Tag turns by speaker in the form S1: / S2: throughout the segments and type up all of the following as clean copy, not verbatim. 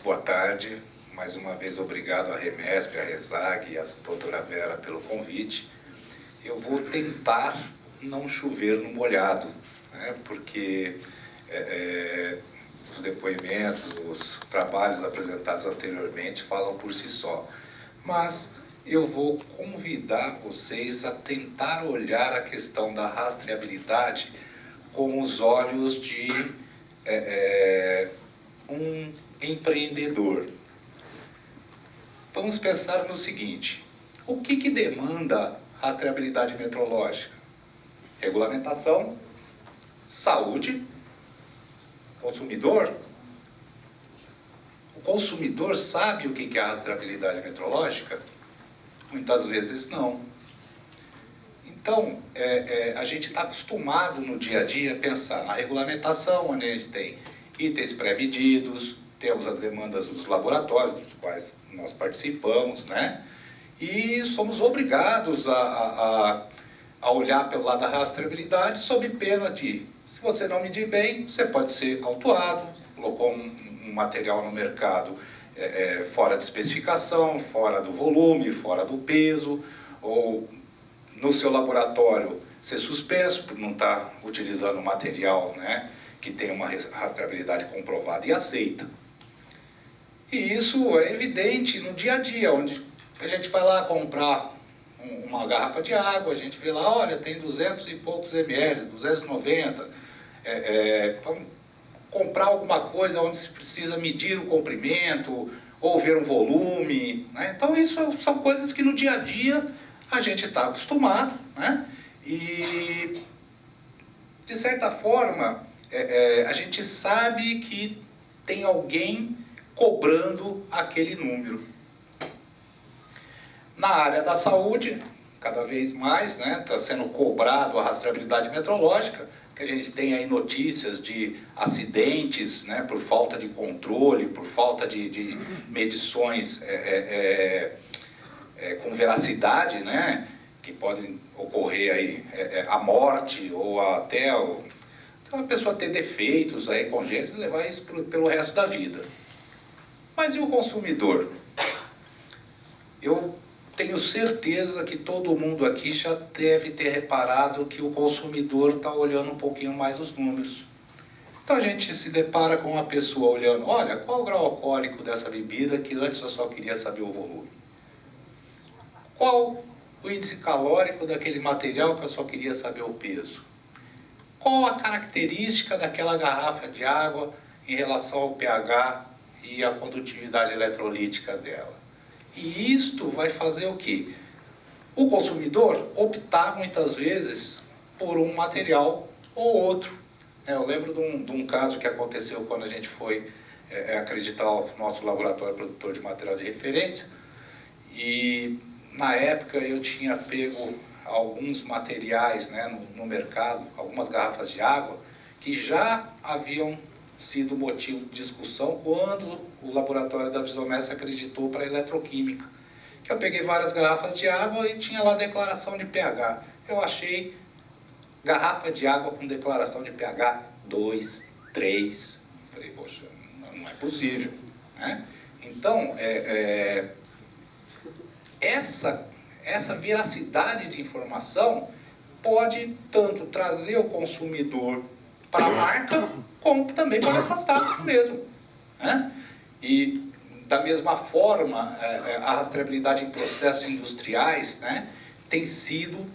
S1: Boa tarde. Mais uma vez, obrigado à Remesp, à Resag e à doutora Vera pelo convite. Eu vou tentar não chover no molhado, né? Porque os depoimentos, os trabalhos apresentados anteriormente falam por si só. Mas eu vou convidar vocês a tentar olhar a questão da rastreabilidade com os olhos de um empreendedor. Vamos pensar no seguinte: o que demanda rastreabilidade metrológica? Regulamentação, saúde, consumidor. O consumidor sabe o que é a rastreabilidade metrológica? Muitas vezes não. Então, a gente está acostumado no dia a dia a pensar na regulamentação, onde a gente tem itens pré-medidos, temos as demandas dos laboratórios, dos quais nós participamos, né? E somos obrigados a olhar pelo lado da rastreabilidade sob pena de, se você não medir bem, você pode ser autuado, colocou um material no mercado fora de especificação, fora do volume, fora do peso, ou no seu laboratório ser suspenso por não estar utilizando material, né, que tem uma rastreabilidade comprovada e aceita. E isso é evidente no dia a dia, onde a gente vai lá comprar uma garrafa de água, a gente vê lá, olha, tem 200 e poucos ml, 290, comprar alguma coisa onde se precisa medir o comprimento, ou ver um volume, né? Então isso são coisas que no dia a dia a gente está acostumado, né? E de certa forma a gente sabe que tem alguém cobrando aquele número. Na área da saúde, cada vez mais, né, está sendo cobrado a rastreabilidade metrológica, que a gente tem aí notícias de acidentes, né, por falta de controle, por falta de medições com veracidade, né, que podem ocorrer aí a morte ou até a pessoa ter defeitos aí congênitos e levar isso pelo resto da vida. Mas e o consumidor? Eu tenho certeza que todo mundo aqui já deve ter reparado que o consumidor está olhando um pouquinho mais os números. Então a gente se depara com uma pessoa olhando, olha, qual o grau alcoólico dessa bebida, que antes eu só queria saber o volume. Qual o índice calórico daquele material, que eu só queria saber o peso. Qual a característica daquela garrafa de água em relação ao pH e a condutividade eletrolítica dela. E isto vai fazer o quê? O consumidor optar muitas vezes por um material ou outro. Eu lembro de um caso que aconteceu quando a gente foi acreditar o nosso laboratório produtor de material de referência, e na época eu tinha pego alguns materiais, né, no mercado, algumas garrafas de água, que já haviam sido motivo de discussão quando o laboratório da Visomessa acreditou para a eletroquímica. Que eu peguei várias garrafas de água e tinha lá declaração de pH. Eu achei garrafa de água com declaração de pH 2, 3. Falei, poxa, não é possível, né? Então, essa veracidade de informação pode tanto trazer o consumidor para a marca, como também pode afastar mesmo, né? E da mesma forma, a rastreabilidade em processos industriais, né, tem sido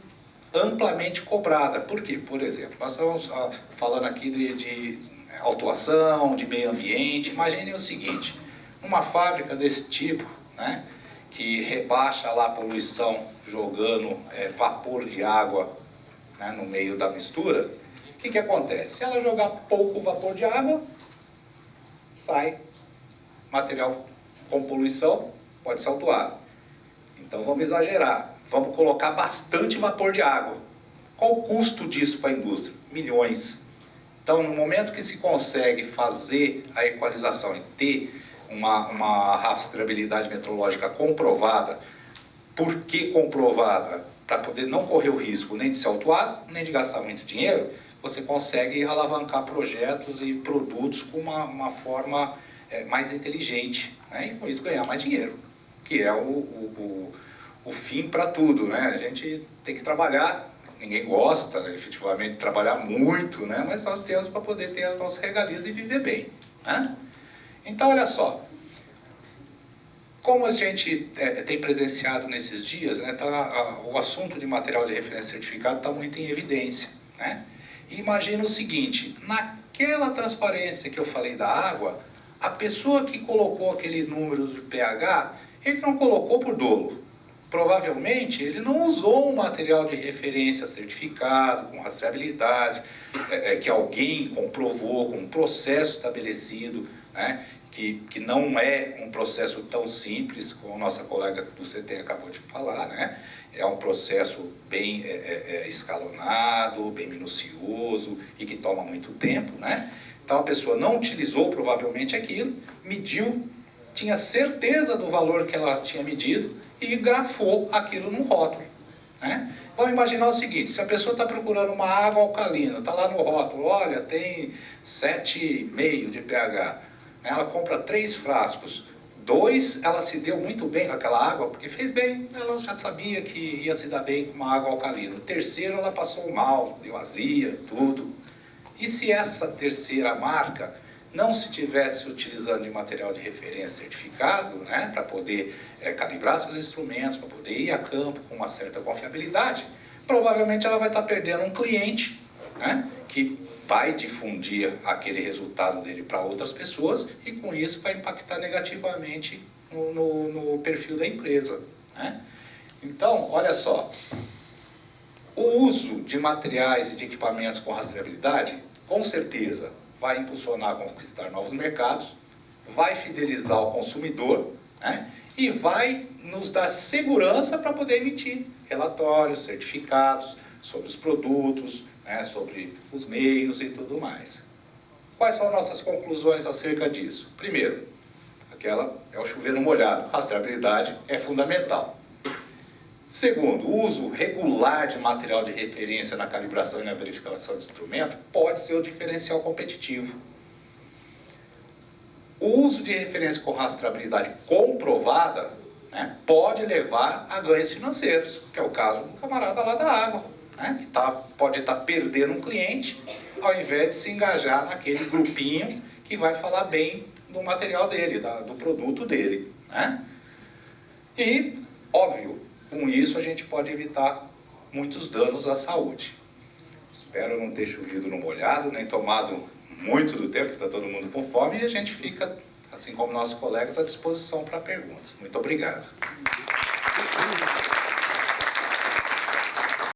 S1: amplamente cobrada. Por quê? Por exemplo, nós estamos falando aqui de autuação, de meio ambiente. Imaginem o seguinte: uma fábrica desse tipo, né, que rebaixa lá a poluição jogando vapor de água, né, no meio da mistura. O que acontece? Se ela jogar pouco vapor de água, sai material com poluição, pode ser autuado. Então vamos exagerar, vamos colocar bastante vapor de água. Qual o custo disso para a indústria? Milhões. Então, no momento que se consegue fazer a equalização e ter uma rastreabilidade metrológica comprovada, por que comprovada? Para poder não correr o risco nem de ser autuado, nem de gastar muito dinheiro, você consegue alavancar projetos e produtos com uma forma mais inteligente, né? E com isso ganhar mais dinheiro, que é o fim para tudo, né? A gente tem que trabalhar, ninguém gosta, efetivamente, de trabalhar muito, né? Mas nós temos para poder ter as nossas regalias e viver bem, né? Então, olha só, como a gente tem presenciado nesses dias, né, o assunto de material de referência certificado está muito em evidência, né? E imagina o seguinte, naquela transparência que eu falei da água, a pessoa que colocou aquele número de pH, ele não colocou por dolo. Provavelmente ele não usou um material de referência certificado, com rastreabilidade, que alguém comprovou, com um processo estabelecido, né? Que não é um processo tão simples, como a nossa colega do CT acabou de falar, né? É um processo bem escalonado, bem minucioso e que toma muito tempo, né? Então a pessoa não utilizou provavelmente aquilo, mediu, tinha certeza do valor que ela tinha medido e grafou aquilo num rótulo, né? Vamos imaginar o seguinte, se a pessoa está procurando uma água alcalina, está lá no rótulo, olha, tem 7,5 de pH, ela compra 3 frascos, 2 ela se deu muito bem com aquela água, porque fez bem, ela já sabia que ia se dar bem com uma água alcalina. O terceiro ela passou mal, deu azia, tudo. E se essa terceira marca não se tivesse utilizando de material de referência certificado, né, para poder calibrar seus instrumentos, para poder ir a campo com uma certa confiabilidade, provavelmente ela vai estar perdendo um cliente, né, que vai difundir aquele resultado dele para outras pessoas e com isso vai impactar negativamente no perfil da empresa, né? Então, olha só, o uso de materiais e de equipamentos com rastreabilidade, com certeza, vai impulsionar a conquistar novos mercados, vai fidelizar o consumidor, né? E vai nos dar segurança para poder emitir relatórios, certificados sobre os produtos, né, sobre os meios e tudo mais. Quais são nossas conclusões acerca disso? Primeiro, aquela é o chover molhado, rastreabilidade é fundamental. Segundo, o uso regular de material de referência na calibração e na verificação do instrumento pode ser o diferencial competitivo. O uso de referência com rastreabilidade comprovada, né, pode levar a ganhos financeiros, que é o caso do camarada lá da água, né, que pode estar perdendo um cliente, ao invés de se engajar naquele grupinho que vai falar bem do material dele, do produto dele, né? E, óbvio, com isso a gente pode evitar muitos danos à saúde. Espero não ter chovido no molhado, nem tomado muito do tempo, que está todo mundo com fome, e a gente fica, assim como nossos colegas, à disposição para perguntas. Muito obrigado.